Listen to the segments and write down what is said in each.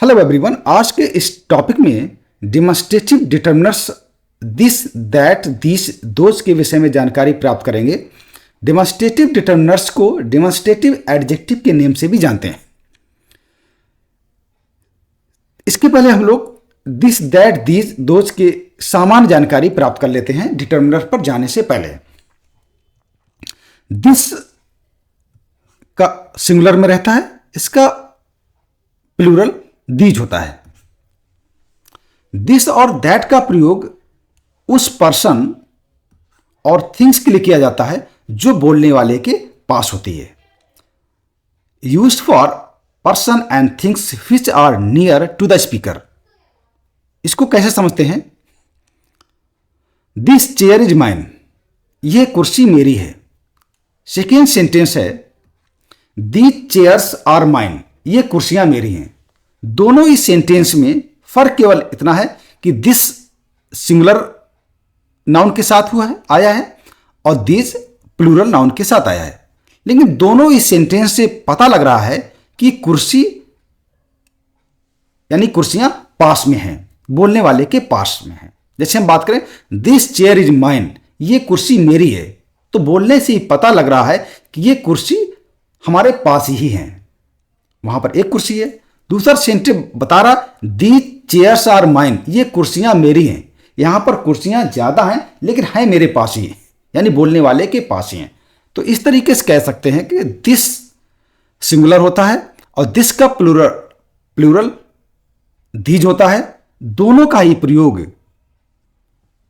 Hello everyone, आज के इस टॉपिक में demonstrative determiners this that this those के विषय में जानकारी प्राप्त करेंगे। डिमॉन्स्ट्रेटिव डिटरमिनर्स को डिमॉन्स्ट्रेटिव एडजेक्टिव के नेम से भी जानते हैं। इसके पहले हम लोग दिस दैट दिस दोज के सामान्य जानकारी प्राप्त कर लेते हैं डिटरमिनर पर जाने से पहले। दिस का सिंगुलर में रहता है, इसका प्लूरल दीज होता है। दिस और दैट का प्रयोग उस पर्सन और थिंग्स के लिए किया जाता है जो बोलने वाले के पास होती है। Used for person and things which are near to the speaker. इसको कैसे समझते हैं? दिस चेयर इज माइन, यह कुर्सी मेरी है। सेकेंड सेंटेंस है दीज चेयर्स आर माइन, ये कुर्सियां मेरी हैं। दोनों ही सेंटेंस में फर्क केवल इतना है कि दिस सिंगुलर नाउन के साथ आया है और दिस प्लूरल नाउन के साथ आया है, लेकिन दोनों ही सेंटेंस से पता लग रहा है कि कुर्सी यानी कुर्सियां पास में हैं, बोलने वाले के पास में हैं। जैसे हम बात करें दिस चेयर इज माइन, ये कुर्सी मेरी है, तो बोलने से ही पता लग रहा है कि ये कुर्सी हमारे पास ही है, वहां पर एक कुर्सी है। दूसरा सेंटेंस बता रहा दीज चेयर्स आर माइन, ये कुर्सियां मेरी हैं। यहां पर कुर्सियां ज्यादा हैं लेकिन है मेरे पास ही, यानी बोलने वाले के पास ही हैं। तो इस तरीके से कह सकते हैं कि दिस सिंगुलर होता है और दिस का प्लूरल दीज होता है। दोनों का ही प्रयोग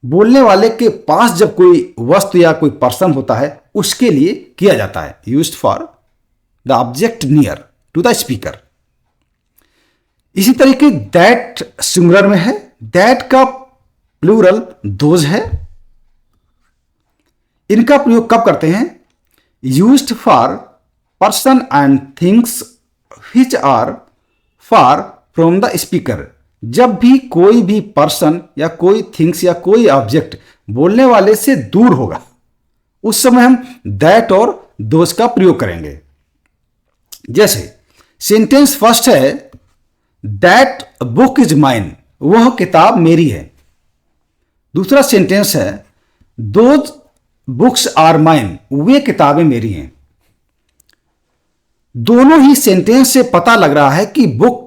बोलने वाले के पास जब कोई वस्तु या कोई पर्सन होता है उसके लिए किया जाता है। Used for the object near to the speaker. इसी तरीके दैट सिंगुलर में है, दैट का प्लूरल दोज है। इनका प्रयोग कब करते हैं? Used for person and things which are far from the speaker. जब भी कोई भी पर्सन या कोई थिंग्स या कोई ऑब्जेक्ट बोलने वाले से दूर होगा उस समय हम दैट और दोज का प्रयोग करेंगे। जैसे सेंटेंस फर्स्ट है दैट बुक इज माइन, वह किताब मेरी है। दूसरा सेंटेंस है दोज बुक्स आर माइन, वे किताबें मेरी हैं। दोनों ही सेंटेंस से पता लग रहा है कि बुक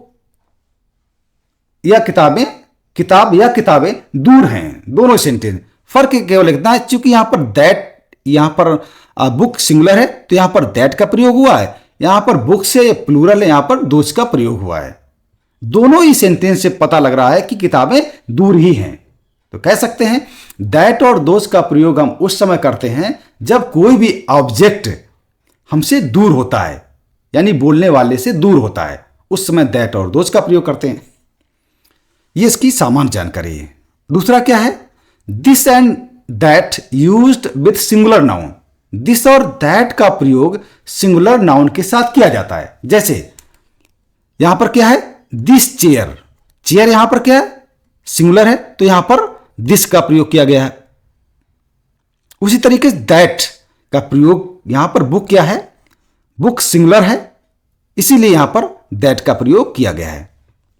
या किताब या किताबें दूर हैं। दोनों सेंटेंस फर्क केवल इतना है, चूंकि यहां पर दैट, यहां पर बुक सिंगुलर है तो यहां पर दैट का प्रयोग हुआ है, यहां पर बुक से प्लूरल है, यहां पर दोज का प्रयोग हुआ है। दोनों ही सेंटेंस से पता लग रहा है कि किताबें दूर ही हैं। तो कह सकते हैं दैट और दोज का प्रयोग हम उस समय करते हैं जब कोई भी ऑब्जेक्ट हमसे दूर होता है, यानी बोलने वाले से दूर होता है, उस समय दैट और दोज का प्रयोग करते हैं। ये इसकी सामान्य जानकारी है। दूसरा क्या है? This and that used with singular noun. This और दैट का प्रयोग सिंगुलर नाउन के साथ किया जाता है। जैसे यहां पर क्या है? दिस चेयर, चेयर यहां पर क्या है? सिंगुलर है, तो यहां पर दिस का प्रयोग किया गया है। उसी तरीके से दैट का प्रयोग यहां पर बुक क्या है? बुक सिंगुलर है, इसीलिए यहां पर दैट का प्रयोग किया गया है।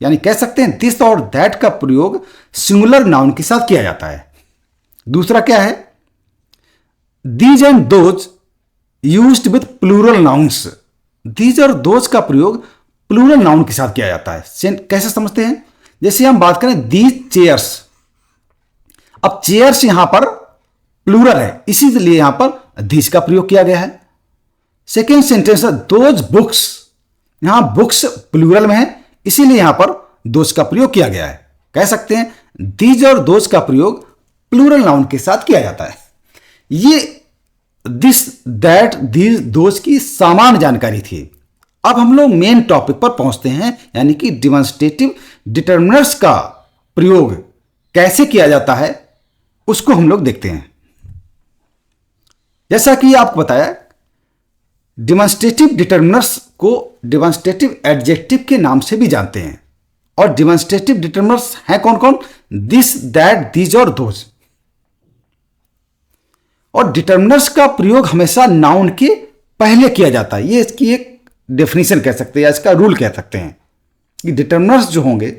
यानी कह सकते हैं दिस और दैट का प्रयोग सिंगुलर नाउन के साथ किया जाता है। दूसरा क्या है? These and those used with plural nouns. These और दोज का प्रयोग प्लूरल नाउन के साथ किया जाता है। कैसे समझते हैं? जैसे हम बात करें दीज चेयर्स, अब चेयर्स यहां पर प्लूरल है, इसीलिए यहां पर दीज का प्रयोग किया गया है। सेकेंड सेंटेंस है दोज बुक्स, यहां बुक्स प्लूरल में है, इसीलिए यहां पर दोज का प्रयोग किया गया है। कह सकते हैं दीज और दोज का प्रयोग प्लूरल नाउन के साथ किया जाता है। ये दिस दैट दीज दोज की सामान्य जानकारी थी। अब हम लोग मेन टॉपिक पर पहुंचते हैं, यानी कि डिमॉन्स्ट्रेटिव डिटरमिनर्स का प्रयोग कैसे किया जाता है उसको हम लोग देखते हैं। जैसा कि आपको बताया डिमॉन्स्ट्रेटिव डिटरमिनर्स को डिमॉन्स्ट्रेटिव एडजेक्टिव के नाम से भी जानते हैं। और डिमॉन्स्ट्रेटिव डिटरमिनर्स हैं कौन कौन? दिस दैट दीज और दोज। और डिटरमिनर्स का प्रयोग हमेशा नाउन के पहले किया जाता है। ये इसकी एक डेफिनेशन कह सकते हैं या इसका रूल कह सकते हैं। कि डिटर्मिनर्स जो होंगे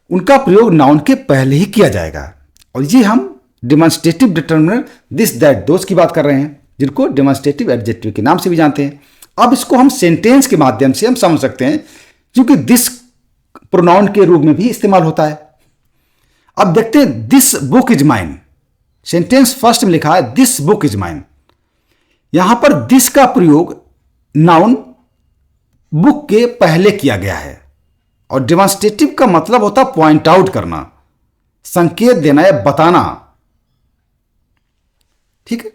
उनका प्रयोग नाउन के पहले ही किया जाएगा। और ये हम demonstrative determiner this that those की बात कर रहे हैं, जिनको डेमोन्स्ट्रेटिव एडजेक्टिव के नाम से भी जानते हैं। अब इसको हम सेंटेंस के माध्यम से हम समझ सकते हैं, क्योंकि दिस प्रोनाउन के रूप में भी इस्तेमाल होता है। अब देखते हैं, this book is mine. Sentence first में लिखा है दिस बुक इज माइन। यहां पर दिस का प्रयोग नाउन बुक के पहले किया गया है, और डेमोन्स्ट्रेटिव का मतलब होता है पॉइंट आउट करना, संकेत देना या बताना। ठीक है,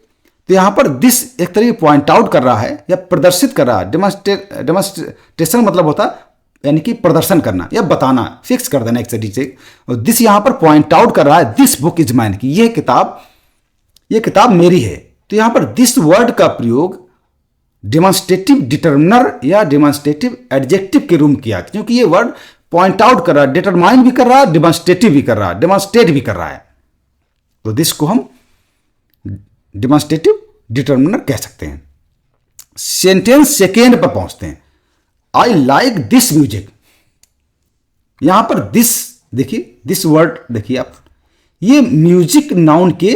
तो यहां पर दिस एक तरीके पॉइंट आउट कर रहा है या प्रदर्शित कर रहा है। डेमोन्स्ट्रेशन मतलब होता है यानी कि प्रदर्शन करना या बताना, फिक्स कर देना एक तरीके से। और दिस यहां पर पॉइंट आउट कर रहा है दिस बुक इज माइन, कि यह किताब मेरी है। तो यहां पर दिस वर्ड का प्रयोग डेमोन्स्ट्रेटिव डिटर्मिनर या डेमोन्स्ट्रेटिव एडजेक्टिव के रूप में किया, क्योंकि ये वर्ड पॉइंट आउट कर रहा है, डिटरमाइन भी कर रहा है, डेमोन्स्ट्रेटिव भी कर रहा है, डेमोन्स्ट्रेट भी कर रहा है। तो दिस को हम डेमोन्स्ट्रेटिव डिटर्मिनर कह सकते हैं। सेंटेंस सेकेंड पर पहुंचते हैं। I like this music. यहां पर दिस देखिए, दिस वर्ड देखिए आप, ये म्यूजिक नाउन के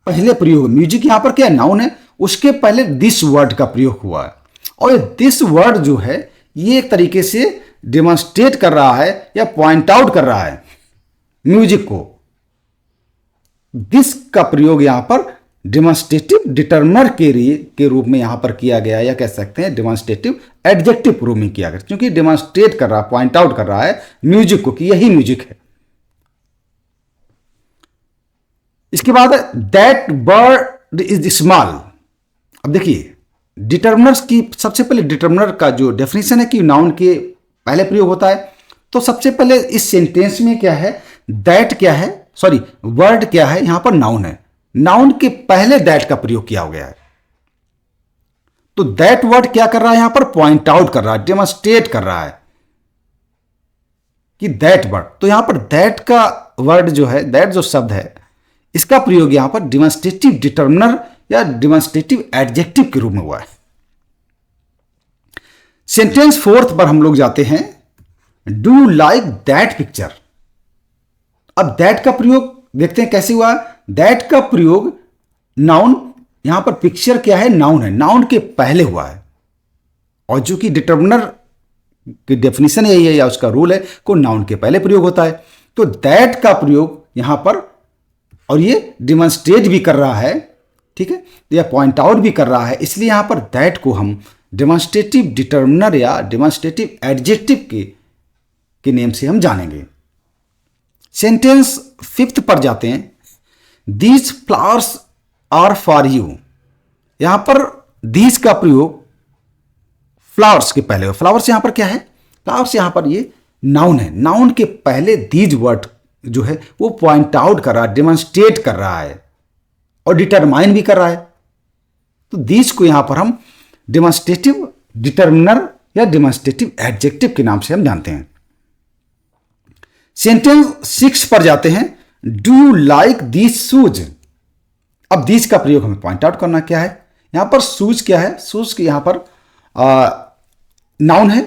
पहले प्रयोग। म्यूजिक यहां पर क्या नाउन है, उसके पहले दिस वर्ड का प्रयोग हुआ है। और दिस वर्ड जो है ये एक तरीके से डेमोन्स्ट्रेट कर रहा है या पॉइंट आउट कर रहा है म्यूजिक को। दिस का प्रयोग यहां पर डेमोन्स्ट्रेटिव डिटर्मिनर के रूप में यहां पर किया गया, या कह सकते हैं डेमोन्स्ट्रेटिव एडजेक्टिव रूप में किया गया, क्योंकि डेमोन्स्ट्रेट कर रहा है, पॉइंट आउट कर रहा है म्यूजिक को कि यही म्यूजिक है। इसके बाद दैट बर्ड इज स्मॉल। अब देखिए, डिटर्मिनर्स की सबसे पहले डिटर्मिनर का जो डेफिनेशन है कि नाउन के पहले प्रयोग होता है। तो सबसे पहले इस सेंटेंस में क्या है, दैट क्या है, सॉरी वर्ड क्या है, यहां पर नाउन है। नाउन के पहले दैट का प्रयोग किया गया है। तो दैट वर्ड क्या कर रहा है, यहां पर पॉइंट आउट कर रहा है, डेमोन्स्ट्रेट कर रहा है कि दैट वर्ड। तो यहां पर दैट का वर्ड जो है, दैट जो शब्द है, इसका प्रयोग यहां पर डेमोन्स्ट्रेटिव डिटर्मिनर या डेमोन्स्ट्रेटिव एडजेक्टिव के रूप में हुआ है। सेंटेंस फोर्थ पर हम लोग जाते हैं। Do you like that picture. अब दैट का प्रयोग देखते हैं कैसे हुआ। दैट का प्रयोग नाउन, यहां पर पिक्चर क्या है, नाउन है, नाउन के पहले हुआ है। और जो कि डिटर्मिनर की डेफिनेशन यही है या उसका रूल है को नाउन के पहले प्रयोग होता है। तो दैट का प्रयोग यहां पर, और ये डेमोन्स्ट्रेट भी कर रहा है, ठीक है, या पॉइंट आउट भी कर रहा है, इसलिए यहां पर दैट को हम डेमोन्स्ट्रेटिव डिटर्मिनर या डेमोन्स्ट्रेटिव एडजेक्टिव के नेम से हम जानेंगे। सेंटेंस फिफ्थ पर जाते हैं। These flowers are for you. यहां पर दीज का प्रयोग फ्लावर्स के पहले। फ्लावर्स यहां पर क्या है, फ्लावर्स यहां पर ये नाउन है, नाउन के पहले दीज वर्ड जो है वो पॉइंट आउट कर रहा है, डेमोन्स्ट्रेट कर रहा है और डिटरमाइन भी कर रहा है। तो दीज को यहां पर हम डेमोन्स्ट्रेटिव डिटर्मिनर या डेमोन्स्ट्रेटिव एडजेक्टिव के नाम से हम जानते हैं। सेंटेंस 6 पर जाते हैं। Do you like these shoes. अब दीज का प्रयोग हमें पॉइंट आउट करना क्या है। यहां पर शूज क्या है, शूज के यहां पर नाउन है,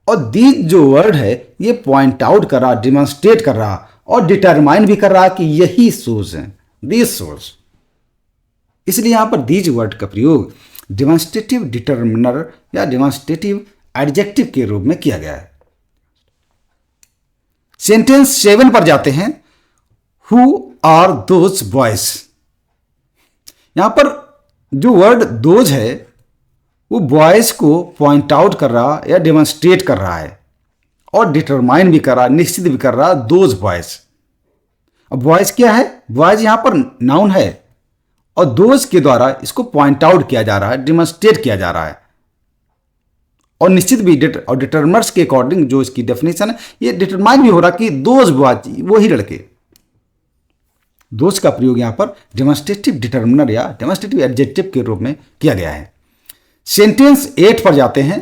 और दीज जो वर्ड है ये पॉइंट आउट कर रहा, डेमोन्स्ट्रेट कर रहा और डिटरमाइन भी कर रहा कि यही शूज है, दीज शूज। इसलिए यहां पर दीज वर्ड का प्रयोग डेमोन्स्ट्रेटिव डिटर्मिनर या डेमोन्स्ट्रेटिव एडजेक्टिव के रूप में किया गया है। सेंटेंस 7 पर जाते हैं। Who are those boys. यहां पर जो वर्ड दोज है वो बॉयज को पॉइंट आउट कर रहा या डेमोन्स्ट्रेट कर रहा है और डिटरमाइन भी कर रहा, निश्चित भी कर रहा, दोज बॉयज। अब बॉयज क्या है, बॉयज यहां पर नाउन है और दोज के द्वारा इसको पॉइंट आउट किया जा रहा है, डेमोन्स्ट्रेट किया जा रहा है और निश्चित भी और डिटर्मिनर्स के अकॉर्डिंग जो इसकी डेफिनेशन है ये डिटरमाइन भी हो रहा कि दोज बॉयज, वो ही लड़के। दोज का प्रयोग यहां पर डेमोन्स्ट्रेटिव डिटर्मिनर या डेमोन्स्ट्रेटिव एडजेक्टिव के रूप में किया गया है। सेंटेंस 8 पर जाते हैं।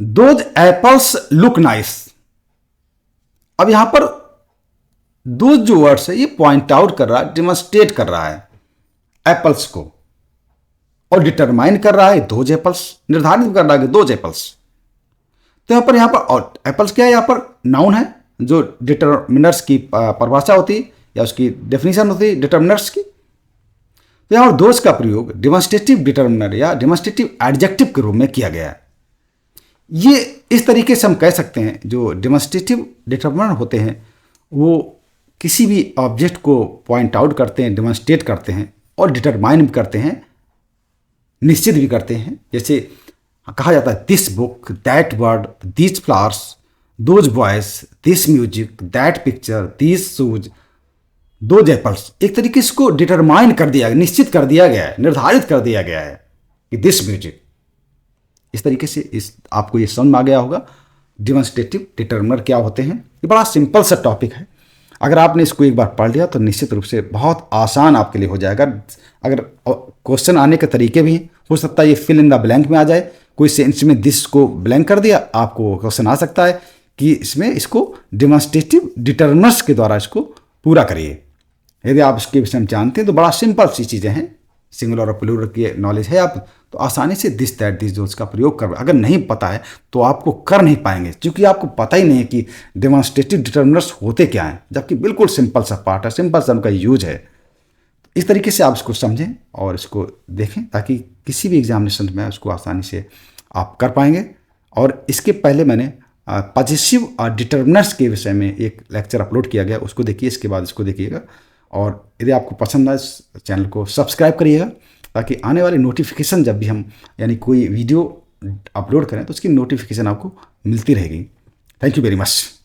Those apples look nice. अब यहां पर दोज जो वर्ड्स है ये पॉइंट आउट कर रहा है, डेमोन्स्ट्रेट कर रहा है एप्पल्स को और डिटरमाइन कर रहा है दोज एप्पल्स, निर्धारित कर रहा है कि दोज एप्पल्स। तो यहाँ पर और एप्पल्स क्या है, यहाँ पर नाउन है जो डिटर्मिनर्स की परिभाषा होती है या उसकी डेफिनेशन होती है डिटर्मिनर्स की। तो यहाँ पर दोज का प्रयोग डेमोन्स्ट्रेटिव डिटर्मिनर या डेमोन्स्ट्रेटिव एडजेक्टिव के रूप में किया गया है। ये इस तरीके से हम कह सकते हैं जो डेमोन्स्ट्रेटिव डिटर्मिनर होते हैं वो किसी भी ऑब्जेक्ट को पॉइंट आउट करते हैं, डेमोन्स्ट्रेट करते हैं और डिटरमाइन भी करते हैं, निश्चित भी करते हैं। जैसे कहा जाता है this book, that word, these flowers, those boys, this music, that picture, these shoes, दो एप्पल्स। एक तरीके से इसको डिटरमाइन कर दिया गया, निश्चित कर दिया गया है, निर्धारित कर दिया गया है कि दिस म्यूजिक। इस तरीके से इस आपको ये समझ में आ गया होगा डेमोन्स्ट्रेटिव डिटर्मिनर क्या होते हैं। ये बड़ा सिंपल सा टॉपिक है, अगर आपने इसको एक बार पढ़ लिया तो निश्चित रूप से बहुत आसान आपके लिए हो जाएगा। अगर क्वेश्चन आने के तरीके भी हो सकता है ये फिल इन द ब्लैंक में आ जाए, कोई सेंस में दिस को ब्लैंक कर दिया, आपको क्वेश्चन आ सकता है कि इसमें इसको डेमोन्स्ट्रेटिव डिटर्मिनर्स के द्वारा इसको पूरा करिए। यदि आप इसके विषय में जानते हैं तो बड़ा सिंपल सी चीज़ें हैं, सिंगुलर और प्लूरल की नॉलेज है आप तो आसानी से दिस दैट दिस दोज का प्रयोग कर। अगर नहीं पता है तो आपको कर नहीं पाएंगे, क्योंकि आपको पता ही नहीं है कि डेमोन्स्ट्रेटिव डिटर्मिनर्स होते क्या हैं, जबकि बिल्कुल सिंपल सा पार्ट है, सिंपल सा उनका यूज है। इस तरीके से आप इसको समझें और इसको देखें ताकि किसी भी एग्जामिनेशन में उसको आसानी से आप कर पाएंगे। और इसके पहले मैंने पॉजिटिव और डिटर्मिनर्स के विषय में एक लेक्चर अपलोड किया गया, उसको देखिए, इसके बाद इसको देखिएगा। और यदि आपको पसंद आए इस चैनल को सब्सक्राइब करिएगा ताकि आने वाली नोटिफिकेशन जब भी हम यानी कोई वीडियो अपलोड करें तो उसकी नोटिफिकेशन आपको मिलती रहेगी। Thank you very much.